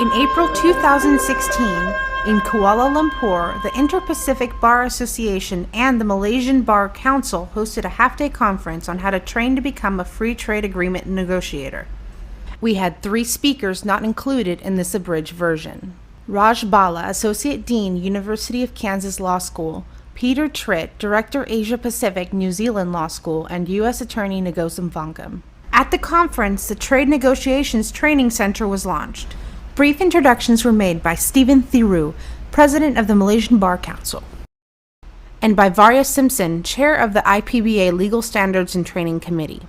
In April 2016, in Kuala Lumpur, the Inter-Pacific Bar Association and the Malaysian Bar Council hosted a half-day conference on how to train to become a free trade agreement negotiator. We had 3 speakers not included in this abridged version. Raj Bala, Associate Dean, University of Kansas Law School, Peter Tritt, Director Asia Pacific, New Zealand Law School, and U.S. Attorney Negosum Vangam. At the conference, the Trade Negotiations Training Center was launched. Brief introductions were made by Stephen Thiru, President of the Malaysian Bar Council, and by Varya Simpson, Chair of the IPBA Legal Standards and Training Committee.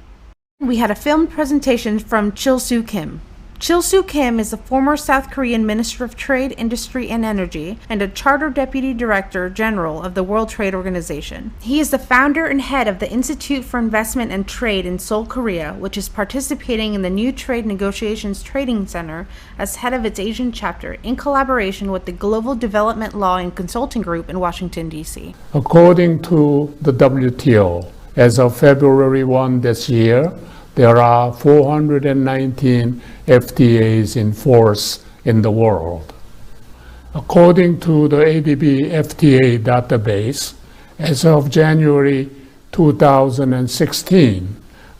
We had a filmed presentation from Chil Soo Kim. Chil Soo Kim is a former South Korean Minister of Trade, Industry and Energy and a Charter Deputy Director General of the World Trade Organization. He is the founder and head of the Institute for Investment and Trade in Seoul, Korea, which is participating in the new Trade Negotiations Training Center as head of its Asian chapter in collaboration with the Global Development Law and Consulting Group in Washington, D.C. According to the WTO, as of February 1 this year, there are 419 FTAs in force in the world. According to the ADB FTA database, as of January 2016,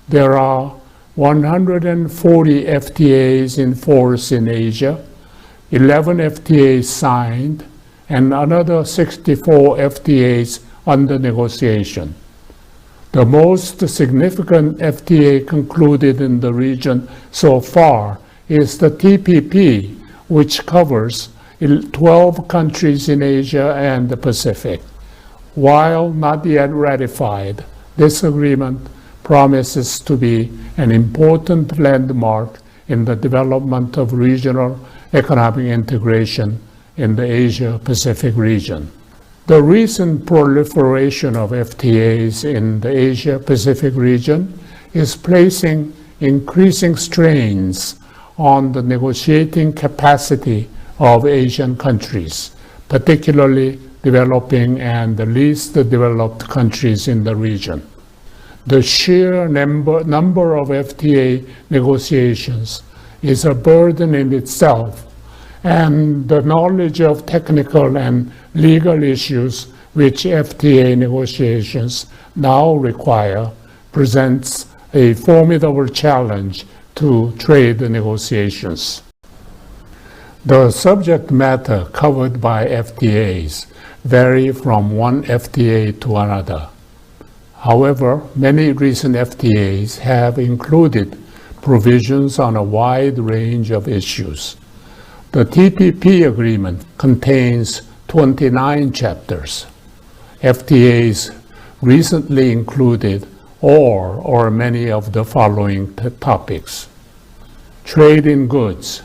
there are 140 FTAs in force in Asia, 11 FTAs signed, and another 64 FTAs under negotiation. The most significant FTA concluded in the region so far is the TPP, which covers 12 countries in Asia and the Pacific. While not yet ratified, this agreement promises to be an important landmark in the development of regional economic integration in the Asia-Pacific region. The recent proliferation of FTAs in the Asia-Pacific region is placing increasing strains on the negotiating capacity of Asian countries, particularly developing and the least developed countries in the region. The sheer number of FTA negotiations is a burden in itself, and the knowledge of technical and legal issues which FTA negotiations now require presents a formidable challenge to trade negotiations. The subject matter covered by FTAs vary from one FTA to another. However, many recent FTAs have included provisions on a wide range of issues. The TPP agreement contains 29 chapters. FTAs recently included all or many of the following topics: trade in goods,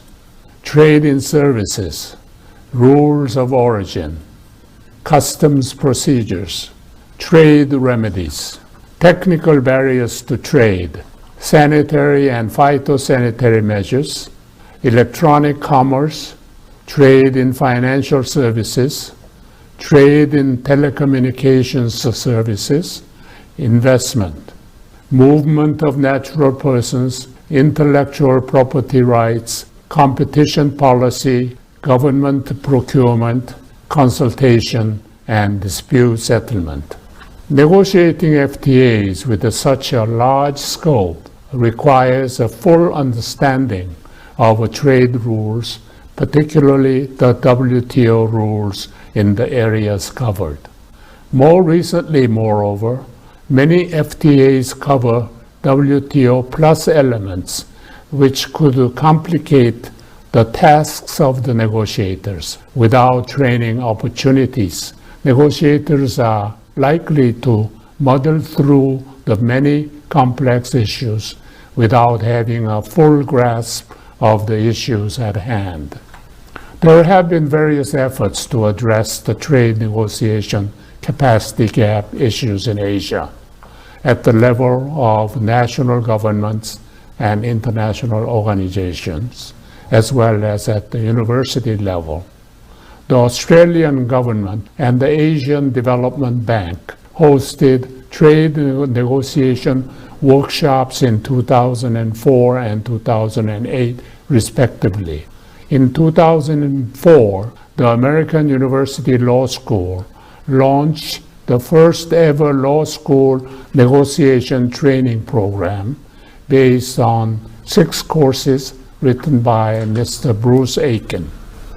trade in services, rules of origin, customs procedures, trade remedies, technical barriers to trade, sanitary and phytosanitary measures, electronic commerce, trade in financial services, trade in telecommunications services, investment, movement of natural persons, intellectual property rights, competition policy, government procurement, consultation, and dispute settlement. Negotiating FTAs with such a large scope requires a full understanding of trade rules, particularly the WTO rules in the areas covered. More recently, moreover, many FTAs cover WTO plus elements, which could complicate the tasks of the negotiators. Without training opportunities, negotiators are likely to muddle through the many complex issues without having a full grasp of the issues at hand. There have been various efforts to address the trade negotiation capacity gap issues in Asia at the level of national governments and international organizations, as well as at the university level. The Australian government and the Asian Development Bank hosted trade negotiation workshops in 2004 and 2008, respectively, In 2004, the American University Law School launched the first ever law school negotiation training program based on 6 courses written by Mr. Bruce Aiken.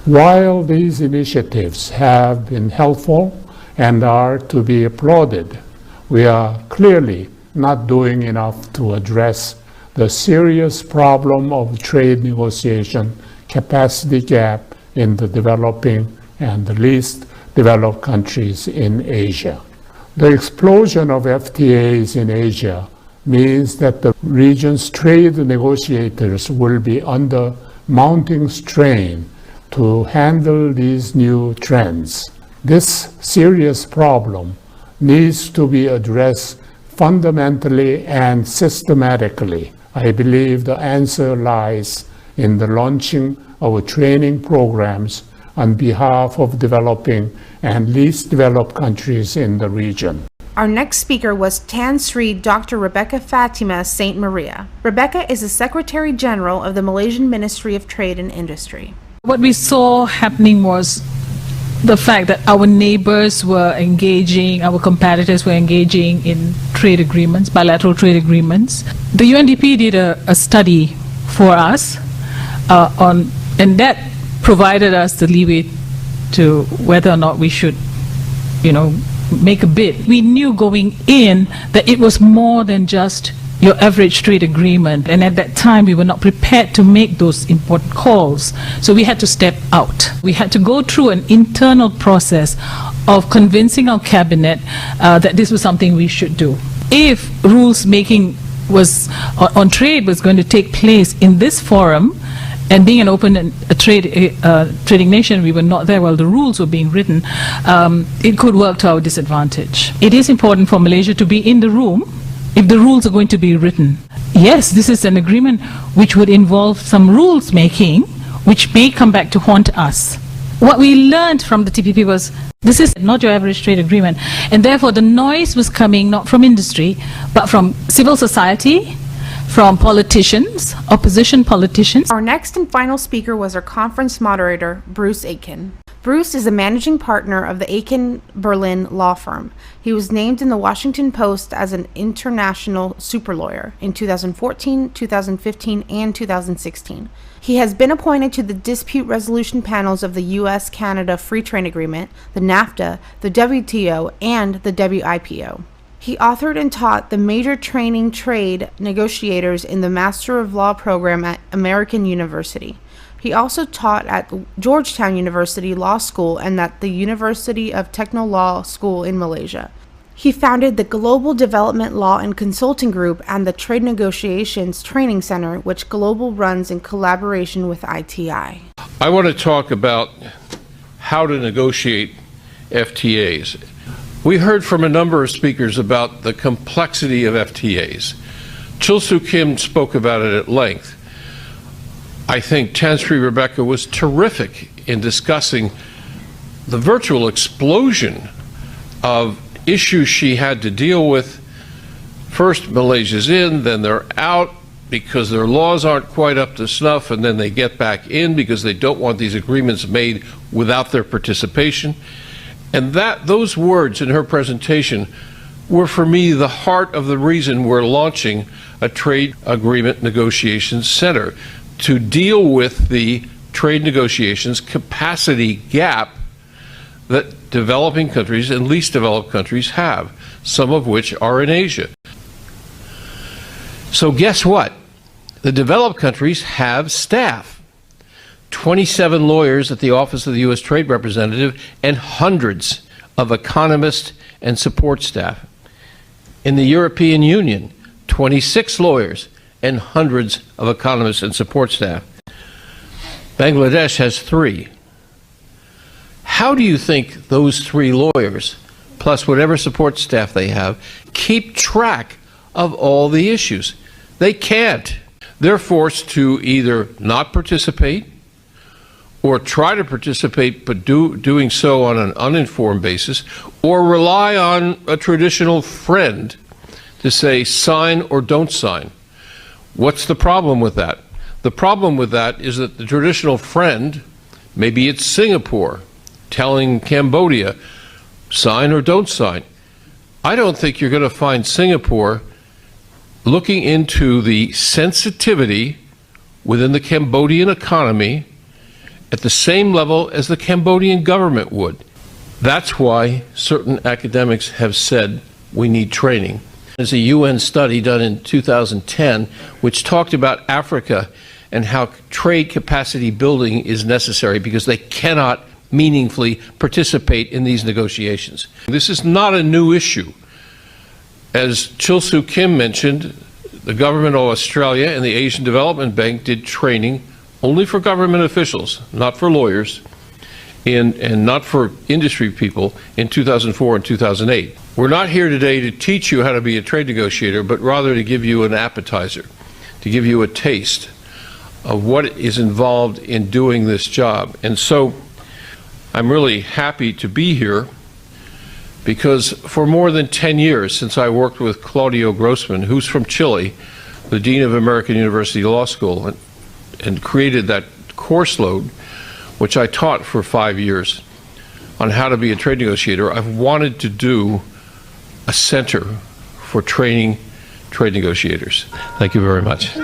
While these initiatives have been helpful and are to be applauded, we are clearly not doing enough to address the serious problem of trade negotiation capacity gap in the developing and the least developed countries in Asia. The explosion of FTAs in Asia means that the region's trade negotiators will be under mounting strain to handle these new trends. This serious problem needs to be addressed fundamentally and systematically. I believe the answer lies in the launching of training programs on behalf of developing and least developed countries in the region. Our next speaker was Tan Sri Dr. Rebecca Fatima Saint Maria. Rebecca is the Secretary General of the Malaysian Ministry of Trade and Industry. What we saw happening was the fact that our neighbors were engaging, our competitors were engaging in trade agreements, bilateral trade agreements. The UNDP did a study for us and that provided us the leeway to whether or not we should, make a bid. We knew going in that it was more than just your average trade agreement, and at that time we were not prepared to make those important calls, so we had to step out. We had to go through an internal process of convincing our cabinet that this was something we should do. If rules making on trade was going to take place in this forum, and being an open and trading nation, we were not there while the rules were being written, it could work to our disadvantage. It is important for Malaysia to be in the room if the rules are going to be written. Yes, this is an agreement which would involve some rules making, which may come back to haunt us. What we learned from the TPP was, this is not your average trade agreement, and therefore the noise was coming not from industry, but from civil society, from politicians, opposition politicians. Our next and final speaker was our conference moderator, Bruce Aiken. Bruce is a managing partner of the Aiken Berlin law firm. He was named in the Washington Post as an international super lawyer in 2014, 2015, and 2016. He has been appointed to the dispute resolution panels of the U.S.-Canada Free Trade Agreement, the NAFTA, the WTO, and the WIPO. He authored and taught the major training trade negotiators in the Master of Law program at American University. He also taught at Georgetown University Law School and at the University of Techno Law School in Malaysia. He founded the Global Development Law and Consulting Group and the Trade Negotiations Training Center, which Global runs in collaboration with ITI. I want to talk about how to negotiate FTAs. We heard from a number of speakers about the complexity of FTAs. Chul Soo Kim spoke about it at length. I think Tan Sri Rebecca was terrific in discussing the virtual explosion of issues she had to deal with. First, Malaysia's in, then they're out because their laws aren't quite up to snuff, and then they get back in because they don't want these agreements made without their participation. And those words in her presentation were, for me, the heart of the reason we're launching a trade agreement negotiations center to deal with the trade negotiations capacity gap that developing countries and least developed countries have, some of which are in Asia. So guess what? The developed countries have staff. 27 lawyers at the Office of the U.S. Trade Representative and hundreds of economists and support staff. In the European Union, 26 lawyers and hundreds of economists and support staff. Bangladesh has 3. How do you think those 3 lawyers, plus whatever support staff they have, keep track of all the issues? They can't. They're forced to either not participate or try to participate but doing so on an uninformed basis, or rely on a traditional friend to say sign or don't sign. What's the problem with that? The problem with that is that the traditional friend, maybe it's Singapore, telling Cambodia, sign or don't sign. I don't think you're going to find Singapore looking into the sensitivity within the Cambodian economy at the same level as the Cambodian government would. That's why certain academics have said we need training. There's a UN study done in 2010 which talked about Africa and how trade capacity building is necessary because they cannot meaningfully participate in these negotiations. This is not a new issue. As Chil Soo Kim mentioned, the government of Australia and the Asian Development Bank did training only for government officials, not for lawyers, and not for industry people in 2004 and 2008. We're not here today to teach you how to be a trade negotiator, but rather to give you an appetizer, to give you a taste of what is involved in doing this job. And so I'm really happy to be here because for more than 10 years since I worked with Claudio Grossman, who's from Chile, the Dean of American University Law School, and created that course load, which I taught for 5 years on how to be a trade negotiator, I've wanted to do a center for training trade negotiators. Thank you very much.